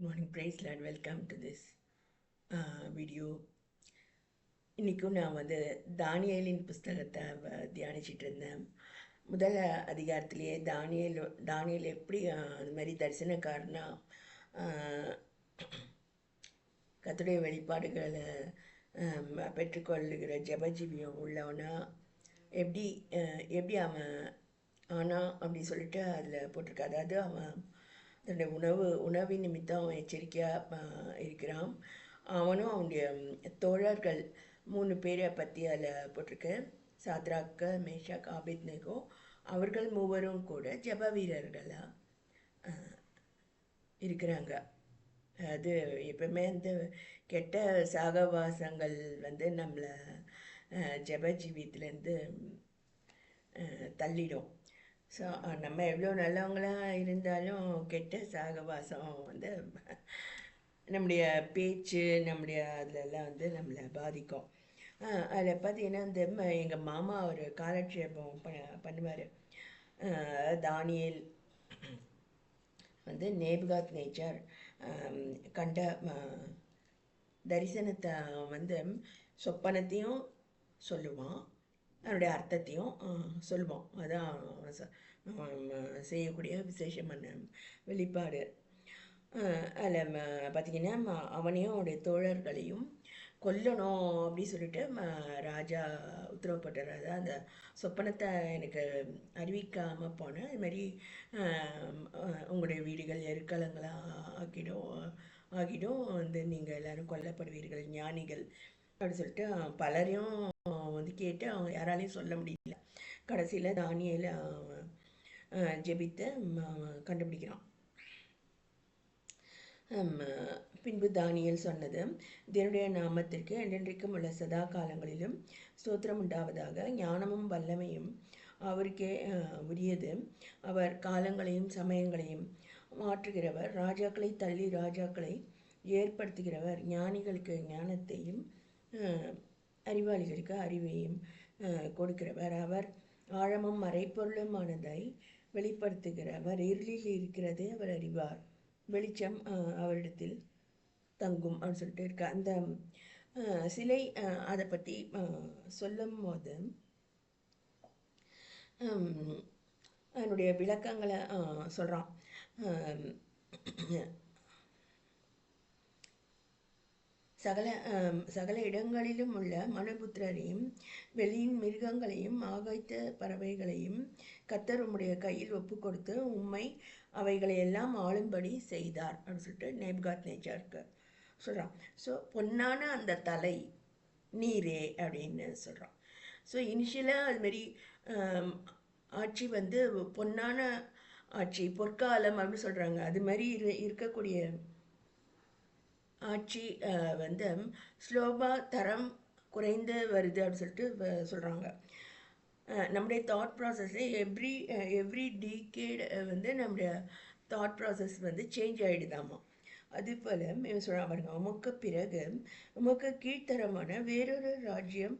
Good morning, praise Lord. Welcome to this video. இன்றைக்கும் நான் தானியேலின் புஸ்தகத்தை தியானிச்சிட்டு இருந்தேன். முதல் அதிகாரத்திலேயே தானியேல் எப்படி அது மாதிரி தரிசனக்காரனா கர்த்தருடைய வெளிப்பாடுகளை பெற்றுக்கொள்ளுகிற ஜெபஜீவியம் உள்ளவனா எப்படி அவன் ஆனால் அப்படி சொல்லிட்டு அதில் போட்டிருக்க. அதாவது அவன் தன்னுடைய உணவின் நிமித்தம் அவன் எச்சரிக்கையாக இருக்கிறான். அவனும் அவனுடைய தோழர்கள் 3 பேரை பற்றி அதில் போட்டிருக்கு. Shadrach, Meshach, Abednego. அவர்கள் 3வரும் கூட ஜெப வீரர்களாக இருக்கிறாங்க. அது எப்பவுமே கெட்ட சாகவாசங்கள் நம்மளை ஜெப ஜீவியத்துலேருந்து தள்ளிடும். ஸோ நம்ம எவ்வளோ நல்லவங்களாக இருந்தாலும் கெட்ட சாகவாசம் நம்முடைய பேச்சு நம்முடைய அதிலெல்லாம் நம்மளை பாதிக்கும். அதில் பார்த்தீங்கன்னா எங்கள் மாமா ஒரு காலட்சேபம் பண்ணுவார். தானியேல் நேபுகாத் நேச்சார் கண்ட தரிசனத்தை சொப்பனத்தையும் சொல்லுவான், அதனுடைய அர்த்தத்தையும் சொல்லுவோம். அதான் செய்யக்கூடிய விசேஷமான வெளிப்பாடு. அதில் பார்த்திங்கன்னா அவனையும் அவனுடைய தோழர்களையும் கொல்லணும் அப்படி சொல்லிட்டு ராஜா உத்தரவு போட்டார். அதான் அந்த சொப்பனத்தை எனக்கு அறிவிக்காமல் போனேன். அது மாதிரி உங்களுடைய வீடுகள் எருக்களங்களாக ஆகிடும் நீங்கள் எல்லோரும் கொல்லப்படுவீர்கள் ஞானிகள் அப்படி சொல்லிட்டு பலரையும் கேட்டு அவங்க யாராலையும் சொல்ல முடியல. கடைசியில் தானியேல் ஜெபித்து கண்டுபிடிக்கிறான். பின்பு தானியேல் சொன்னது, தேவனுடைய நாமத்திற்கு என்றென்றைக்கும் உள்ள சதா காலங்களிலும் ஸ்தோத்திரம் உண்டாவதாக. ஞானமும் வல்லமையும் அவருக்கே உரியது. அவர் காலங்களையும் சமயங்களையும் மாற்றுகிறவர். ராஜாக்களை தள்ளி ராஜாக்களை ஏற்படுத்துகிறவர். ஞானிகளுக்கு ஞானத்தையும் அறிவாளிகளுக்கு அறிவையும் கொடுக்கிறவர். அவர் ஆழமும் மறைப்பொருளுமானதை வெளிப்படுத்துகிறவர். இருளில் இருக்கிறதே அவர் அறிவார், வெளிச்சம் அவரிடத்தில் தங்கும் அப்படின்னு சொல்லிட்டு இருக்க. அந்த சிலை அதை பற்றி சொல்லும் போது அதனுடைய விளக்கங்களை சொல்கிறான். சகல இடங்களிலும் உள்ள மனுபுத்திரரையும் வெளியின் மிருகங்களையும் ஆகாய்த்த பறவைகளையும் கர்த்தர் உம்முடைய கையில் ஒப்பு கொடுத்து உம்மை அவைகளையெல்லாம் ஆளும்படி செய்தார் அப்படின்னு சொல்லிட்டு நேபுகாத் நேச்சாருக்கு சொல்கிறான். ஸோ பொன்னான அந்த தலை நீரே அப்படின்னு சொல்கிறான். ஸோ இனிஷியலாக அதுமாரி ஆட்சி பொன்னான ஆட்சி, பொற்காலம் அப்படின்னு சொல்கிறாங்க. அது மாதிரி இருக்கக்கூடிய ஆட்சி ஸ்லோவாக தரம் குறைந்து வருது அப்படின்னு சொல்லிட்டு சொல்கிறாங்க. நம்முடைய தாட் ப்ராசஸ்ஸே எவ்ரி டீகேட் நம்முடைய தாட் ப்ராசஸ் சேஞ்ச் ஆகிடுதாமா. அதுபோல் சொல்கிறாங்க பாருங்க, உமக்கு பிறகு உமக்கு கீழ்த்தரமான வேறொரு ராஜ்யம்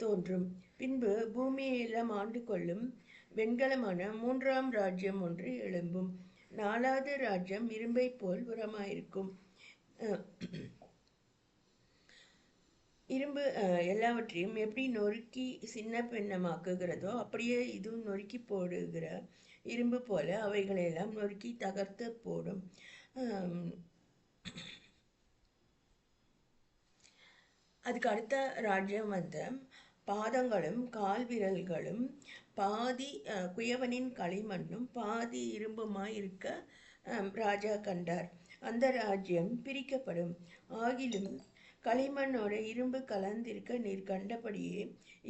தோன்றும். பின்பு பூமியெல்லாம் ஆண்டு கொள்ளும் வெண்கலமான 3ஆம் ராஜ்யம் ஒன்று எழும்பும். 4வது ராஜ்யம் இரும்பை போல் உரமாயிருக்கும். இரும்பு எல்லாவற்றையும் எப்படி நொறுக்கி சின்ன பின்னமாக்குகிறதோ அப்படியே இதுவும் நொறுக்கி போடுகிற இரும்பு போல அவைகளையெல்லாம் நொறுக்கி தகர்த்து போடும். அதுக்கு அடுத்த ராஜ்யம் பாதங்களும் கால் விரல்களும் பாதி குயவனின் களிமண்ணும் பாதி இரும்புமாய் இருக்க ராஜா கண்டார். அந்த ராஜ்யம் பிரிக்கப்படும். ஆகிலும் களிமண்ணோட இரும்பு கலந்திருக்க நீர் கண்டபடியே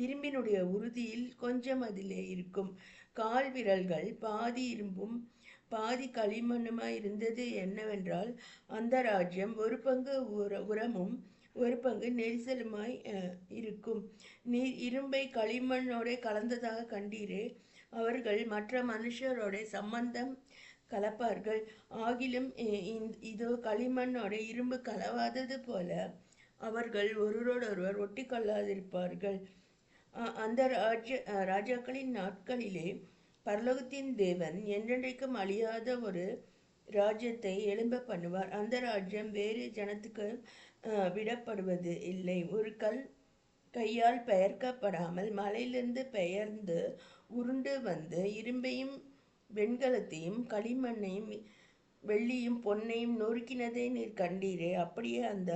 இரும்பினுடைய உறுதியில் கொஞ்சம் அதிலே இருக்கும். கால் விரல்கள் பாதி இரும்பும் பாதி களிமண்ணுமாய் இருந்தது என்னவென்றால், அந்த ராஜ்யம் ஒரு பங்கு உரமும் ஒரு பங்கு நெரிசலுமாய் இருக்கும். நீர் இரும்பை களிமண்ணோட கலந்ததாக கண்டீரே. அவர்கள் மற்ற மனுஷரோட சம்பந்தம் கலப்பார்கள். ஆகிலும் இதோ களிமண்ணோட இரும்பு கலவாதது போல அவர்கள் ஒருவரோடொருவர் ஒட்டி கொள்ளாதிருப்பார்கள். அந்த ராஜாக்களின் நாட்களிலே பரலோகத்தின் தேவன் என்றென்றைக்கும் அழியாத ஒரு ராஜ்யத்தை எழும்ப பண்ணுவார். அந்த ராஜ்யம் வேறு ஜனத்துக்கு விடப்படுவது இல்லை. ஒரு கையால் பெயர்க்கப்படாமல் மலையிலிருந்து பெயர்ந்து உருண்டு வந்து இரும்பையும் வெண்கலத்தையும் களிமண்ணையும் வெள்ளியும் பொன்னையும் நொறுக்கினதை நீர் கண்டீரே, அப்படியே அந்த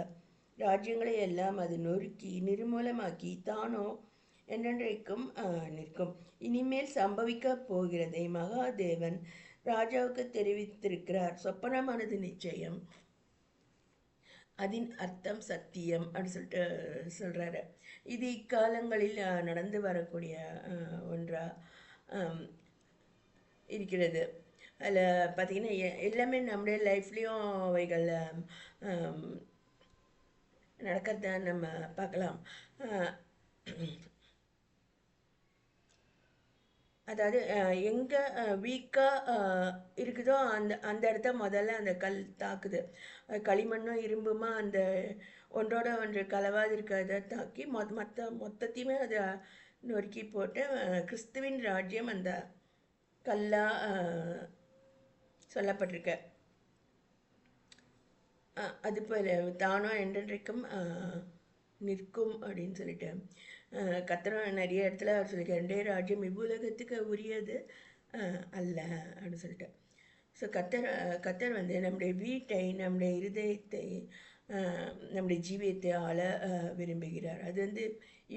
ராஜ்யங்களை எல்லாம் அது நொறுக்கி நிர்மூலமாக்கி தானோ என்றென்றைக்கும் நிற்கும். இனிமேல் சம்பவிக்க போகிறதை மகாதேவன் ராஜாவுக்கு தெரிவித்திருக்கிறார். சொப்பனமானது நிச்சயம், அதன் அர்த்தம் சத்தியம் அப்படின்னு சொல்லிட்டு சொல்கிறாரு. இது இக்காலங்களில் நடந்து வரக்கூடிய ஒன்றா இருக்கிறது. அதில் பார்த்திங்கன்னா எல்லாமே நம்முடைய லைஃப்லேயும் அவைகள் நடக்கிறத நம்ம பார்க்கலாம். அதாவது எங்கே வீக்காக இருக்குதோ அந்த இடத்த முதல்ல அந்த கல் தாக்குது. களிமண்ணும் இரும்புமா அந்த ஒன்றோட ஒன்று கலவாது இருக்கிறத தாக்கி மொத்தத்தையுமே அதை நொறுக்கி போட்டு கிறிஸ்துவின் ராஜ்யம் அந்த கல்லாக சொல்லப்பட்டிருக்க. அது போல் தானோ என்றென்றைக்கும் நிற்கும் அப்படின்னு சொல்லிட்டு கர்த்தர் நிறைய இடத்துல அவர் சொல்லியிருக்காரு, ராஜ்யம் இவ்வுலகத்துக்கு உரியது அல்ல அப்படின்னு சொல்லிட்டு. ஸோ கர்த்தர் வந்து நம்முடைய வீட்டை, நம்முடைய இருதயத்தை, நம்முடைய ஜீவியத்தை ஆள விரும்புகிறார். அது வந்து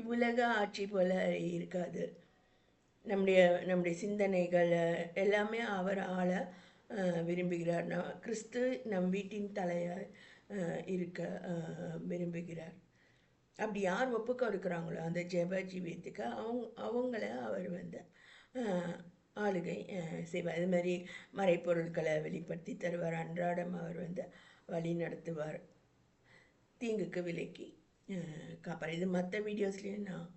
இவ்வுலக ஆட்சி போல் இருக்காது. நம்முடைய சிந்தனைகள் எல்லாமே அவர் ஆள விரும்புகிறார். கிறிஸ்து நம் வீட்டின் தலையாக இருக்க விரும்புகிறார். அப்படி யார் ஒப்பு கொடுக்குறாங்களோ அந்த ஜெப ஜீவியத்துக்கு அவங்கள அவர் வந்து ஆளுகை செய்வார். இது மாதிரி மறைப்பொருட்களை வெளிப்படுத்தி தருவார். அன்றாடம் அவர் வந்து வழி நடத்துவார், தீங்குக்கு விலக்கி காப்பார். இது மற்ற வீடியோஸ்லேயும் நான்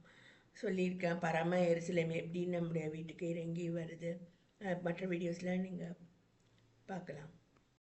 சொல்லியிருக்கேன். பரம எருசலேம் எப்படி நம்முடைய வீட்டுக்கு இறங்கி வருது, மற்ற வீடியோஸில் நீங்கள் பார்க்கலாம்.